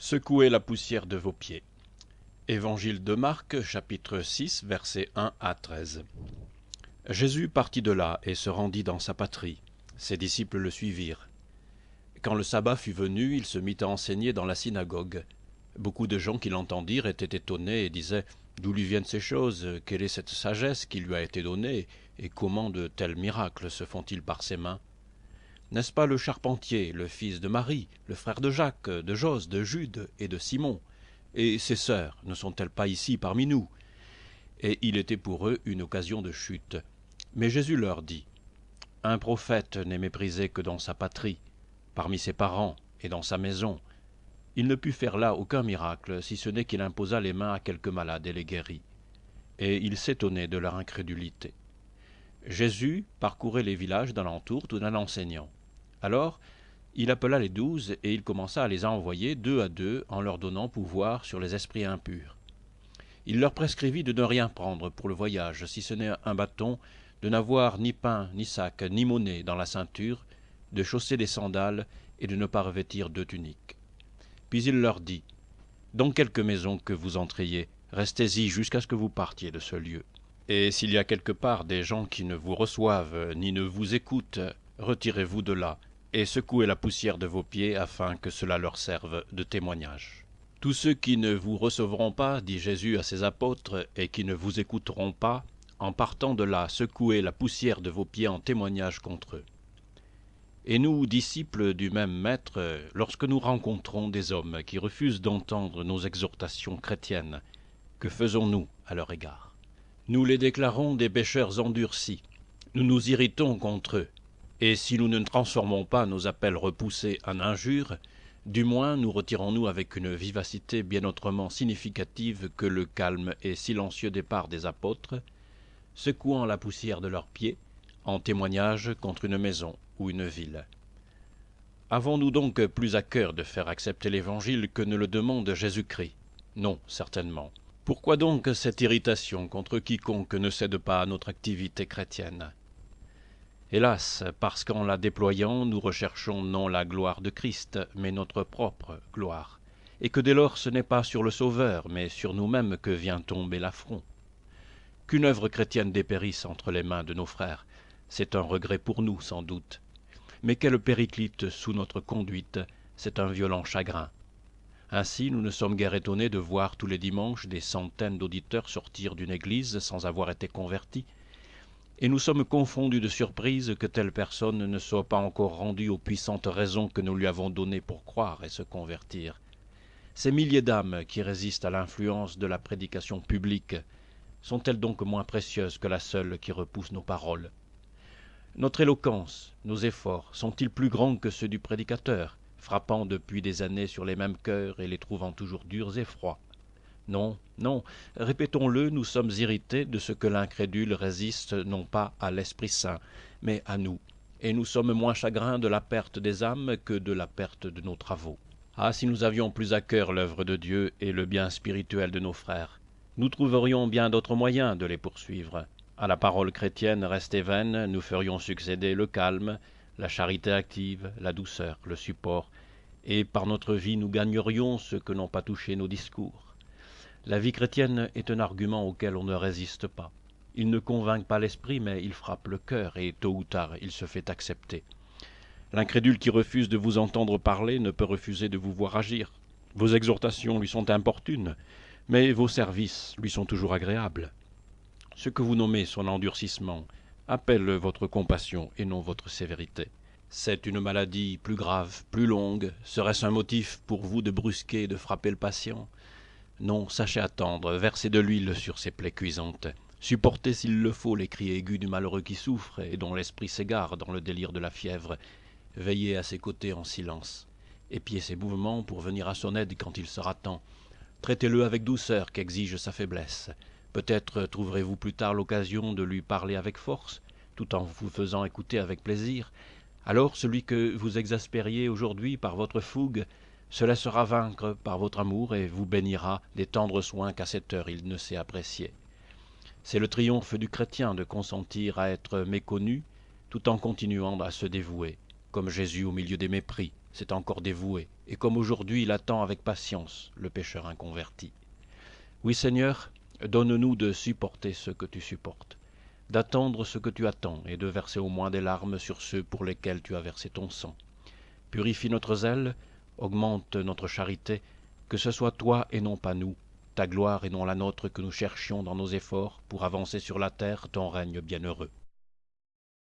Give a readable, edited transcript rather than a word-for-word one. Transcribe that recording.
Secouez la poussière de vos pieds. Évangile de Marc, chapitre 6, versets 1 à 13. Jésus partit de là et se rendit dans sa patrie. Ses disciples le suivirent. Quand le sabbat fut venu, il se mit à enseigner dans la synagogue. Beaucoup de gens qui l'entendirent étaient étonnés et disaient « D'où lui viennent ces choses? Quelle est cette sagesse qui lui a été donnée? Et comment de tels miracles se font-ils par ses mains? N'est-ce pas le charpentier, le fils de Marie, le frère de Jacques, de Jose, de Jude et de Simon? Et ses sœurs ne sont-elles pas ici parmi nous ?» Et il était pour eux une occasion de chute. Mais Jésus leur dit « Un prophète n'est méprisé que dans sa patrie, parmi ses parents et dans sa maison. » Il ne put faire là aucun miracle, si ce n'est qu'il imposa les mains à quelques malades et les guérit. Et ils s'étonnaient de leur incrédulité. Jésus parcourait les villages d'alentour tout en enseignant. Alors, il appela les 12 et il commença à les envoyer 2 à 2 en leur donnant pouvoir sur les esprits impurs. Il leur prescrivit de ne rien prendre pour le voyage, si ce n'est un bâton, de n'avoir ni pain, ni sac, ni monnaie dans la ceinture, de chausser des sandales et de ne pas revêtir 2 tuniques. Puis il leur dit « Dans quelque maison que vous entriez, restez-y jusqu'à ce que vous partiez de ce lieu. Et s'il y a quelque part des gens qui ne vous reçoivent ni ne vous écoutent, retirez-vous de là, et secouez la poussière de vos pieds afin que cela leur serve de témoignage. Tous ceux qui ne vous recevront pas, dit Jésus à ses apôtres, et qui ne vous écouteront pas, en partant de là, secouez la poussière de vos pieds en témoignage contre eux. Et nous, disciples du même Maître, lorsque nous rencontrons des hommes qui refusent d'entendre nos exhortations chrétiennes, que faisons-nous à leur égard? Nous les déclarons des pécheurs endurcis. Nous nous irritons contre eux. Et si nous ne transformons pas nos appels repoussés en injures, du moins nous retirons-nous avec une vivacité bien autrement significative que le calme et silencieux départ des apôtres, secouant la poussière de leurs pieds, en témoignage contre une maison ou une ville. Avons-nous donc plus à cœur de faire accepter l'Évangile que ne le demande Jésus-Christ? Non, certainement. Pourquoi donc cette irritation contre quiconque ne cède pas à notre activité chrétienne? Hélas, parce qu'en la déployant, nous recherchons non la gloire de Christ, mais notre propre gloire, et que dès lors ce n'est pas sur le Sauveur, mais sur nous-mêmes que vient tomber l'affront. Qu'une œuvre chrétienne dépérisse entre les mains de nos frères, c'est un regret pour nous, sans doute. Mais qu'elle périclite sous notre conduite, c'est un violent chagrin. Ainsi, nous ne sommes guère étonnés de voir tous les dimanches des centaines d'auditeurs sortir d'une église sans avoir été convertis, et nous sommes confondus de surprise que telle personne ne soit pas encore rendue aux puissantes raisons que nous lui avons données pour croire et se convertir. Ces milliers d'âmes qui résistent à l'influence de la prédication publique, sont-elles donc moins précieuses que la seule qui repousse nos paroles? Notre éloquence, nos efforts, sont-ils plus grands que ceux du prédicateur, frappant depuis des années sur les mêmes cœurs et les trouvant toujours durs et froids? Non, non, répétons-le, nous sommes irrités de ce que l'incrédule résiste non pas à l'Esprit Saint, mais à nous, et nous sommes moins chagrins de la perte des âmes que de la perte de nos travaux. Ah, si nous avions plus à cœur l'œuvre de Dieu et le bien spirituel de nos frères, nous trouverions bien d'autres moyens de les poursuivre. À la parole chrétienne restée vaine, nous ferions succéder le calme, la charité active, la douceur, le support, et par notre vie nous gagnerions ce que n'ont pas touché nos discours. La vie chrétienne est un argument auquel on ne résiste pas. Il ne convainc pas l'esprit, mais il frappe le cœur, et tôt ou tard il se fait accepter. L'incrédule qui refuse de vous entendre parler ne peut refuser de vous voir agir. Vos exhortations lui sont importunes, mais vos services lui sont toujours agréables. Ce que vous nommez son endurcissement appelle votre compassion et non votre sévérité. C'est une maladie plus grave, plus longue. Serait-ce un motif pour vous de brusquer et de frapper le patient? Non, sachez attendre, versez de l'huile sur ses plaies cuisantes. Supportez s'il le faut les cris aigus du malheureux qui souffre et dont l'esprit s'égare dans le délire de la fièvre. Veillez à ses côtés en silence. Épiez ses mouvements pour venir à son aide quand il sera temps. Traitez-le avec douceur qu'exige sa faiblesse. Peut-être trouverez-vous plus tard l'occasion de lui parler avec force, tout en vous faisant écouter avec plaisir. Alors celui que vous exaspériez aujourd'hui par votre fougue se laissera vaincre par votre amour et vous bénira des tendres soins qu'à cette heure il ne sait apprécier. C'est le triomphe du chrétien de consentir à être méconnu tout en continuant à se dévouer, comme Jésus au milieu des mépris, s'est encore dévoué, et comme aujourd'hui il attend avec patience le pécheur inconverti. Oui, Seigneur, donne-nous de supporter ce que tu supportes, d'attendre ce que tu attends, et de verser au moins des larmes sur ceux pour lesquels tu as versé ton sang. Purifie notre zèle, augmente notre charité, que ce soit toi et non pas nous, ta gloire et non la nôtre que nous cherchions dans nos efforts pour avancer sur la terre ton règne bienheureux.